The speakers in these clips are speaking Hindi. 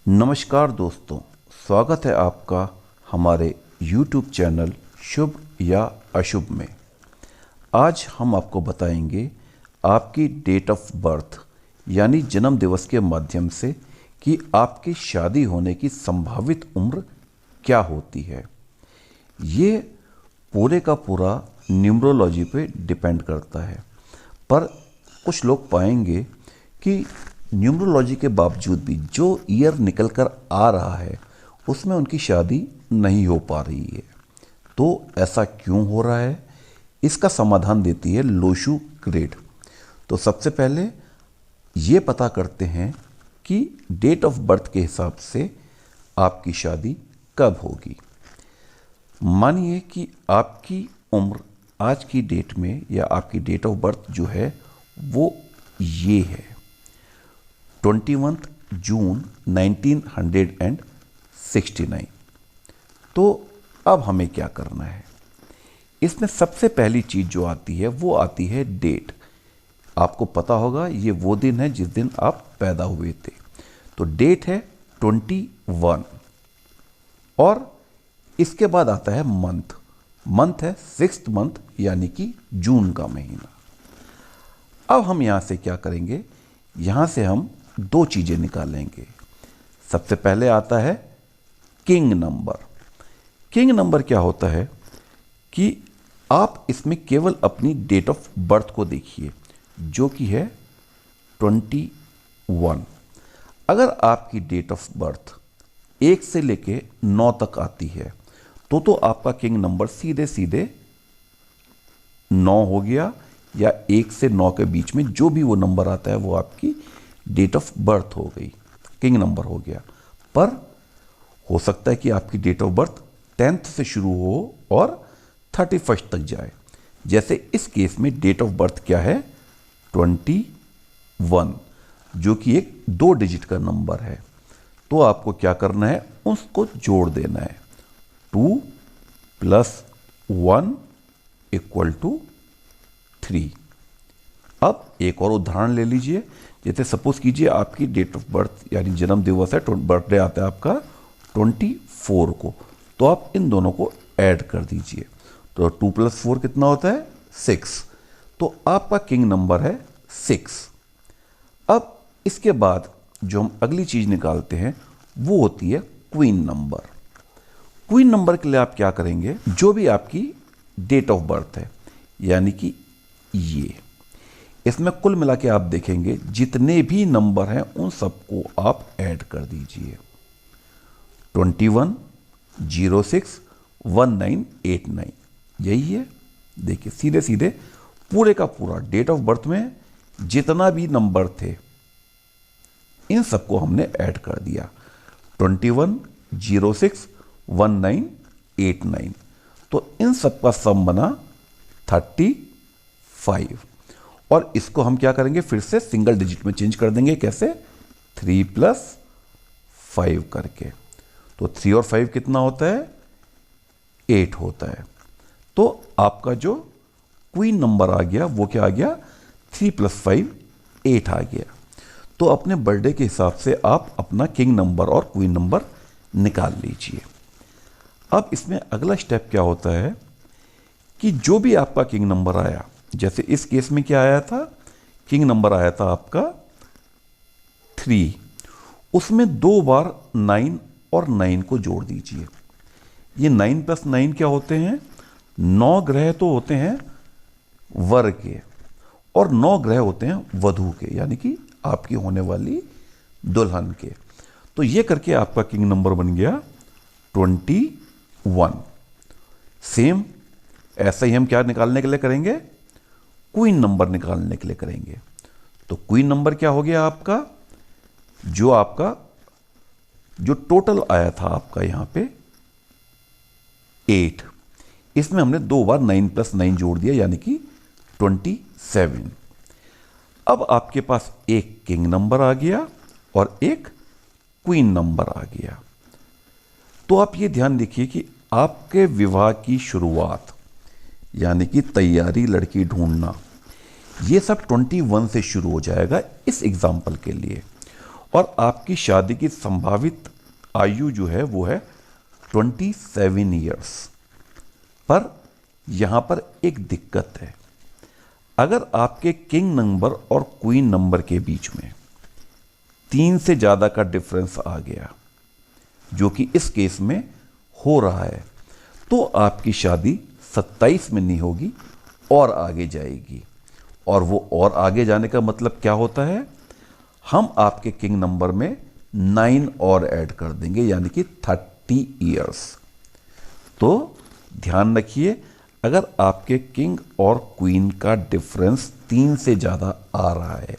नमस्कार दोस्तों, स्वागत है आपका हमारे YouTube चैनल शुभ या अशुभ में। आज हम आपको बताएंगे आपकी डेट ऑफ बर्थ यानी जन्म दिवस के माध्यम से कि आपकी शादी होने की संभावित उम्र क्या होती है। ये पूरे का पूरा न्यूमरोलॉजी पे डिपेंड करता है, पर कुछ लोग पाएंगे कि न्यूमरोलॉजी के बावजूद भी जो ईयर निकल कर आ रहा है उसमें उनकी शादी नहीं हो पा रही है। तो ऐसा क्यों हो रहा है, इसका समाधान देती है लोशु ग्रेड। तो सबसे पहले ये पता करते हैं कि डेट ऑफ बर्थ के हिसाब से आपकी शादी कब होगी। मानिए कि आपकी उम्र आज की डेट में या आपकी डेट ऑफ बर्थ जो है वो ये है 21 जून 1969। तो अब हमें क्या करना है, इसमें सबसे पहली चीज़ जो आती है वो आती है डेट। आपको पता होगा ये वो दिन है जिस दिन आप पैदा हुए थे। तो डेट है 21 और इसके बाद आता है मंथ। मंथ है 6th मंथ यानी कि जून का महीना। अब हम यहाँ से क्या करेंगे, यहाँ से हम दो चीज़ें निकालेंगे। सबसे पहले आता है किंग नंबर। किंग नंबर क्या होता है कि आप इसमें केवल अपनी डेट ऑफ बर्थ को देखिए जो कि है 21। अगर आपकी डेट ऑफ बर्थ 1 से लेके 9 तक आती है तो आपका किंग नंबर सीधे सीधे 9 हो गया, या 1 से 9 के बीच में जो भी वो नंबर आता है वो आपकी डेट ऑफ बर्थ हो गई, किंग नंबर हो गया। पर हो सकता है कि आपकी डेट ऑफ बर्थ 10th से शुरू हो और 31st तक जाए। जैसे इस केस में डेट ऑफ बर्थ क्या है 21, जो कि एक 2 डिजिट का नंबर है। तो आपको क्या करना है, उसको जोड़ देना है। 2 + 1 = 3। अब एक और उदाहरण ले लीजिए। जैसे सपोज कीजिए आपकी डेट ऑफ बर्थ यानी जन्म दिवस है, बर्थडे आता है आपका 24 को, तो आप इन दोनों को ऐड कर दीजिए। तो 2 + 4 कितना होता है 6। तो आपका किंग नंबर है 6। अब इसके बाद जो हम अगली चीज निकालते हैं वो होती है क्वीन नंबर। क्वीन नंबर के लिए आप क्या करेंगे, जो भी आपकी डेट ऑफ बर्थ है यानी कि ये, इसमें कुल मिला के आप देखेंगे जितने भी नंबर हैं उन सबको आप ऐड कर दीजिए। 21, 06, 1989 यही है। देखिए सीधे सीधे पूरे का पूरा डेट ऑफ बर्थ में जितना भी नंबर थे इन सबको हमने ऐड कर दिया। 21, 06, 1989। तो इन सबका सम बना 35। और इसको हम क्या करेंगे, फिर से सिंगल डिजिट में चेंज कर देंगे। कैसे, 3 + 5 करके। तो 3 और 5 कितना होता है 8 होता है। तो आपका जो क्वीन नंबर आ गया वो क्या आ गया, 3 + 5 8 आ गया। तो अपने बर्थडे के हिसाब से आप अपना किंग नंबर और क्वीन नंबर निकाल लीजिए। अब इसमें अगला स्टेप क्या होता है कि जो भी आपका किंग नंबर आया, जैसे इस केस में क्या आया था, किंग नंबर आया था आपका 3, उसमें 2 बार 9 और 9 को जोड़ दीजिए। ये 9 + 9 क्या होते हैं, 9 ग्रह तो होते हैं वर के और 9 ग्रह होते हैं वधू के, यानी कि आपकी होने वाली दुल्हन के। तो ये करके आपका किंग नंबर बन गया 21। सेम ऐसा ही हम क्या निकालने के लिए करेंगे, क्वीन नंबर निकालने के लिए करेंगे। तो क्वीन नंबर क्या हो गया आपका, जो टोटल आया था आपका यहां पे 8, इसमें हमने 2 बार 9 + 9 जोड़ दिया यानी कि 27। अब आपके पास एक किंग नंबर आ गया और एक क्वीन नंबर आ गया। तो आप ये ध्यान देखिए कि आपके विवाह की शुरुआत यानी कि तैयारी, लड़की ढूंढना, ये सब 21 से शुरू हो जाएगा इस एग्जाम्पल के लिए। और आपकी शादी की संभावित आयु जो है वो है 27 ईयर्स। पर यहां पर एक दिक्कत है, अगर आपके किंग नंबर और क्वीन नंबर के बीच में 3 से ज्यादा का डिफरेंस आ गया, जो कि इस केस में हो रहा है, तो आपकी शादी 27 में नहीं होगी और आगे जाएगी। और वो और आगे जाने का मतलब क्या होता है, हम आपके किंग नंबर में 9 और ऐड कर देंगे, यानी कि 30 ईयर्स। तो ध्यान रखिए, अगर आपके किंग और क्वीन का डिफरेंस 3 से ज्यादा आ रहा है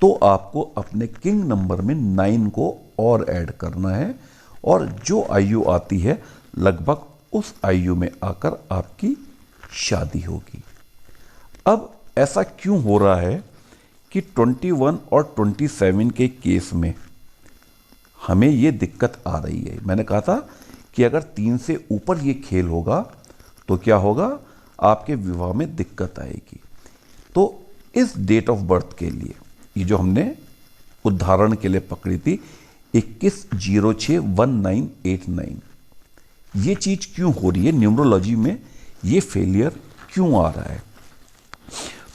तो आपको अपने किंग नंबर में 9 को और ऐड करना है, और जो आयु आती है लगभग उस आयु में आकर आपकी शादी होगी। अब ऐसा क्यों हो रहा है कि 21 और 27 के केस में हमें ये दिक्कत आ रही है? मैंने कहा था कि अगर 3 से ऊपर ये खेल होगा तो क्या होगा, आपके विवाह में दिक्कत आएगी। तो इस डेट ऑफ बर्थ के लिए, ये जो हमने उदाहरण के लिए पकड़ी थी 21061989, ये चीज क्यों हो रही है, न्यूमरोलॉजी में ये फेलियर क्यों आ रहा है?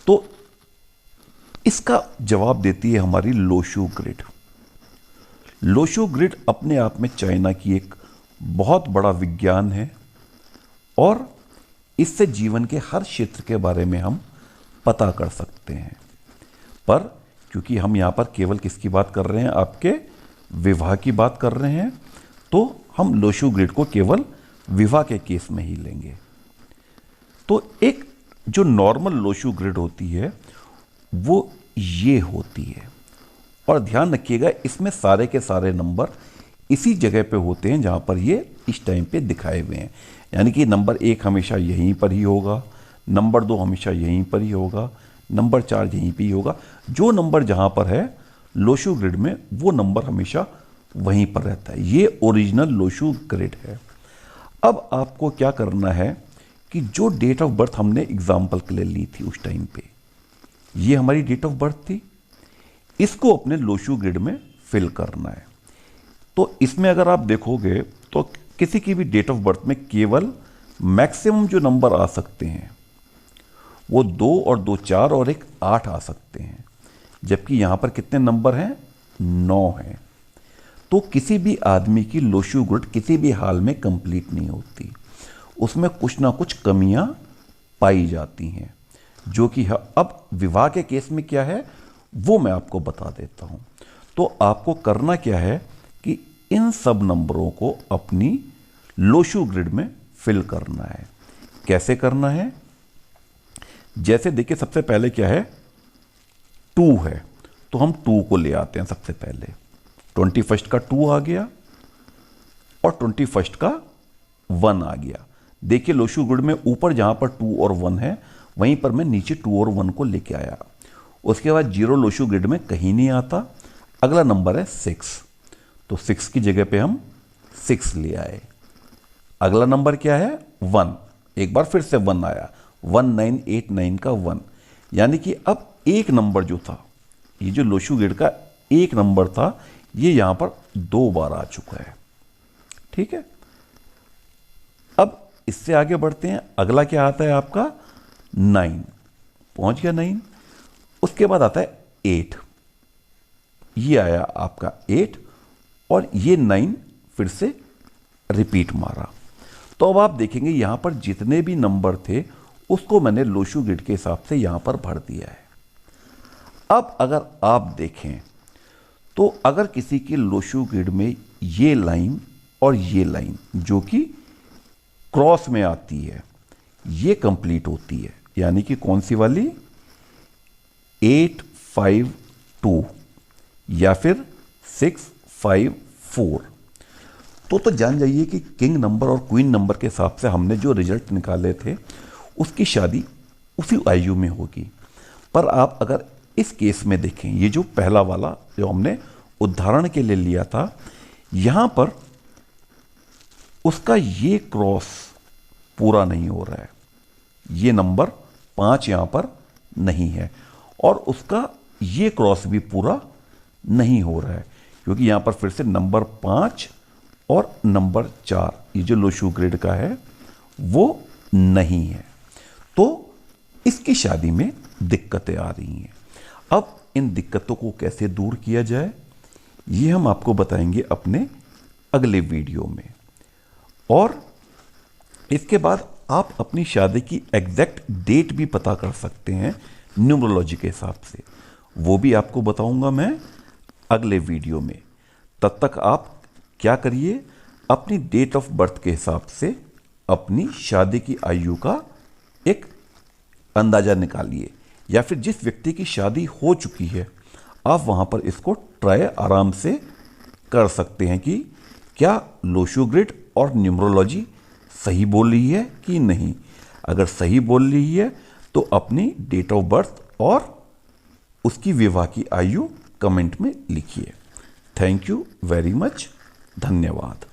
तो इसका जवाब देती है हमारी लोशू ग्रिड। लोशू ग्रिड अपने आप में चाइना की एक बहुत बड़ा विज्ञान है, और इससे जीवन के हर क्षेत्र के बारे में हम पता कर सकते हैं। पर क्योंकि हम यहां पर केवल किसकी बात कर रहे हैं, आपके विवाह की बात कर रहे हैं, तो हम लोशू ग्रिड को केवल विवाह के केस में ही लेंगे। तो एक जो नॉर्मल लोशू ग्रिड होती है वो ये होती है, और ध्यान रखिएगा इसमें सारे के सारे नंबर इसी जगह पे होते हैं जहां पर ये इस टाइम पे दिखाए हुए हैं। यानी कि नंबर 1 हमेशा यहीं पर ही होगा, नंबर 2 हमेशा यहीं पर ही होगा, नंबर 4 यहीं पे ही होगा। जो नंबर जहां पर है लोशू ग्रिड में वो नंबर हमेशा वहीं पर रहता है। ये ओरिजिनल लोशू ग्रिड है। अब आपको क्या करना है कि जो डेट ऑफ बर्थ हमने एग्जाम्पल के लिए ली थी उस टाइम पे, ये हमारी डेट ऑफ बर्थ थी, इसको अपने लोशू ग्रिड में फिल करना है। तो इसमें अगर आप देखोगे तो किसी की भी डेट ऑफ बर्थ में केवल मैक्सिमम जो नंबर आ सकते हैं वो 2 और 2 4 और 1 8 आ सकते हैं, जबकि यहां पर कितने नंबर हैं, 9 हैं। तो किसी भी आदमी की लोशू ग्रिड किसी भी हाल में कंप्लीट नहीं होती, उसमें कुछ ना कुछ कमियां पाई जाती हैं, जो कि अब विवाह के केस में क्या है वो मैं आपको बता देता हूं। तो आपको करना क्या है कि इन सब नंबरों को अपनी लोशू ग्रिड में फिल करना है। कैसे करना है, जैसे देखिए सबसे पहले क्या है, 2 है, तो हम 2 को ले आते हैं सबसे पहले। 21 का 2 आ गया और 21 का 1 आ गया। देखिए लोशू ग्रिड में ऊपर जहां पर 2 और 1 है वहीं पर मैं नीचे 2 और 1 को लेके आया। उसके बाद 0 लोशू ग्रिड में कहीं नहीं आता। अगला नंबर है 6, तो 6 की जगह पे हम 6 ले आए। अगला नंबर क्या है, 1, एक बार फिर से 1 आया, 1989 का 1, यानी कि अब एक नंबर जो था, ये जो लोशू ग्रिड का एक नंबर था, ये यहां पर 2 बार आ चुका है। ठीक है, अब इससे आगे बढ़ते हैं। अगला क्या आता है आपका, 9, पहुंच गया 9। उसके बाद आता है 8, ये आया आपका 8, और ये 9 फिर से रिपीट मारा। तो अब आप देखेंगे यहां पर जितने भी नंबर थे उसको मैंने लोशू ग्रिड के हिसाब से यहां पर भर दिया है। अब अगर आप देखें तो अगर किसी की लोशू ग्रिड में ये लाइन और ये लाइन जो कि क्रॉस में आती है, ये कंप्लीट होती है, यानी कि कौन सी वाली, 852 या फिर 654, तो जान जाइए कि किंग नंबर और क्वीन नंबर के हिसाब से हमने जो रिजल्ट निकाले थे उसकी शादी उसी आयु में होगी। पर आप अगर इस केस में देखें, ये जो पहला वाला जो हमने उदाहरण के लिए लिया था, यहां पर उसका ये क्रॉस पूरा नहीं हो रहा है, ये नंबर 5 यहां पर नहीं है, और उसका ये क्रॉस भी पूरा नहीं हो रहा है, क्योंकि यहां पर फिर से नंबर 5 और नंबर 4 ये जो लोशू ग्रेड का है वो नहीं है, तो इसकी शादी में दिक्कतें आ रही हैं। अब इन दिक्कतों को कैसे दूर किया जाए ये हम आपको बताएंगे अपने अगले वीडियो में। और इसके बाद आप अपनी शादी की एग्जैक्ट डेट भी पता कर सकते हैं न्यूमरोलॉजी के हिसाब से, वो भी आपको बताऊंगा मैं अगले वीडियो में। तब तक आप क्या करिए, अपनी डेट ऑफ बर्थ के हिसाब से अपनी शादी की आयु का एक अंदाजा निकालिए, या फिर जिस व्यक्ति की शादी हो चुकी है आप वहां पर इसको ट्राई आराम से कर सकते हैं कि क्या लोशू ग्रिड और न्यूमरोलॉजी सही बोल रही है कि नहीं। अगर सही बोल रही है तो अपनी डेट ऑफ बर्थ और उसकी विवाह की आयु कमेंट में लिखिए। थैंक यू वेरी मच, धन्यवाद।